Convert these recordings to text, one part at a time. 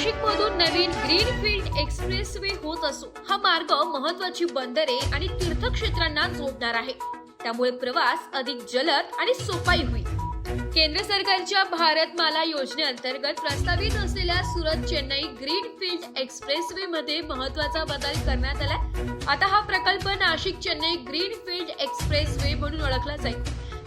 नाशिकमधून नवीन greenfield expressway होत असून हा मार्ग महत्त्वाची बंदरे आणि तीर्थक्षेत्रांना जोडणार आहे. त्यामुळे प्रवास अधिक जलद आणि सोपाही होईल. केंद्र सरकारच्या भारतमाला योजनेअंतर्गत प्रस्तावित असलेल्या सुरत चेन्नई ग्रीनफील्ड एक्सप्रेसवे मध्ये महत्त्वाचा बदल करण्यात आलाय. आता हा प्रकल्प नाशिक चेन्नई ग्रीनफील्ड एक्सप्रेसवे म्हणून ओळखला जाईल.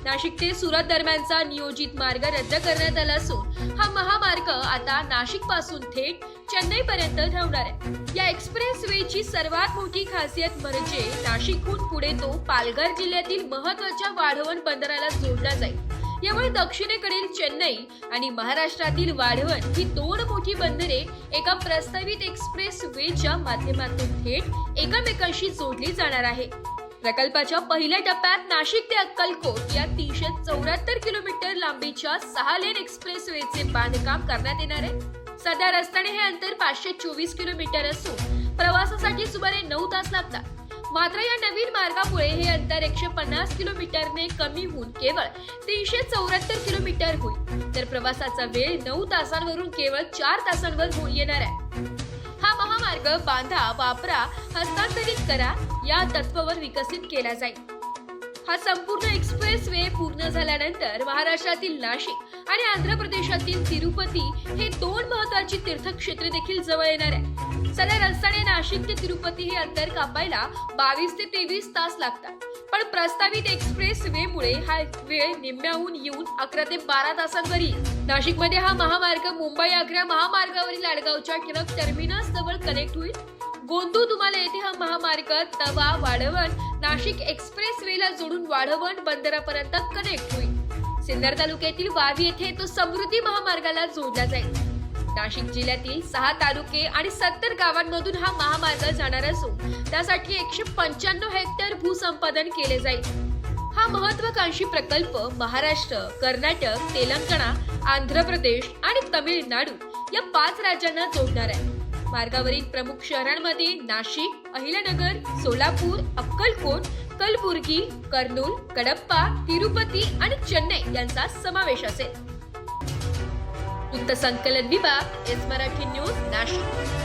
नाशिक ते सुरत दरम्यानचा नियोजित मार्ग रद्द करण्यात आला असून हा महामार्ग आता नाशिक पासून थेट चेन्नई पर्यंत धावणार आहे. या एक्सप्रेसवेची सर्वात मोठी खासियत म्हणजे नाशिकहून पुढे तो पालघर जिल्ह्यातील महत्त्वाच्या वाढवण बंदराला जोडला जाईल. यामुळे दक्षिणेकडील चेन्नई आणि महाराष्ट्रातील वाढवण ही दोन मोठी बंदरे एका प्रस्तावित एक्सप्रेसवेच्या माध्यमातून थेट एकमेकांशी जोडली जाणार आहे. प्रकल्पाच्या पहिल्या टप्प्यात नाशिक ते अक्कलकोट या 374 किलोमीटर लांबीच्या 6 लेन एक्सप्रेसवेचे बांधकाम करण्यात येणार आहे. सध्या रस्त्याने हे अंतर 524 किलोमीटर असून प्रवासासाठी सुमारे 9 तास लागतात. मात्र या नवीन मार्गामुळे हे अंतर 150 किलोमीटरने कमी होऊन केवळ 374 किलोमीटर होईल. तर प्रवासाचा वेळ 9 तासांवरून केवळ 4 तासांवर होऊन येणार आहे. हा महामार्ग बांधा, वापरा, हस्तांतरित करा या तत्वावर विकसित केला जाईल. हा संपूर्ण एक्सप्रेसवे पूर्ण झाल्यानंतर महाराष्ट्रातील नाशिक आणि आंध्र प्रदेशातील तिरुपती हे दोन महत्त्वाची तीर्थक्षेत्रे देखील जवळ येणार आहे. सध्या रस्त्याने नाशिक ते तिरुपती हे अंतर कापायला 22 ते 23 तास लागतात. पण प्रस्तावित एक्सप्रेसवेमुळे हा वेळ निम्म्याहून येऊन 11 ते 12 तासांवर येईल. नाशिकमध्ये हा महामार्ग मुंबई आग्रा महामार्गावरील आडगावच्या ट्रक टर्मिनस जवळ कनेक्ट होईल. गोंदू तुम्हाला येथे हा महामार्ग तवा वाढवण नाशिक एक्सप्रेसवेला जोडून वाढवण बंदरापर्यंत कनेक्ट होईल. सिन्नर तालुक्यातील वावी येथे तो समृद्धी महामार्गाला जोडला जाईल. नाशिक जिल्ह्यातील 6 तालुके आणि 70 गावांमधून हा महामार्ग जाणार असून त्यासाठी 195 हेक्टर भूसंपादन केले जाईल. हा महत्त्वाकांक्षी प्रकल्प महाराष्ट्र, कर्नाटक, तेलंगणा, आंध्र प्रदेश आणि तमिळनाडू या 5 राज्यांना जोडणार आहे. मार्गावरील प्रमुख शहरांमध्ये नाशिक, अहिल्यानगर, सोलापूर, अक्कलकोट, कलबुर्गी, कर्नूल, कडप्पा, तिरुपती आणि चेन्नई यांचा समावेश असेल. वृत्त संकलन विभाग, एस मराठी न्यूज, नाशिक.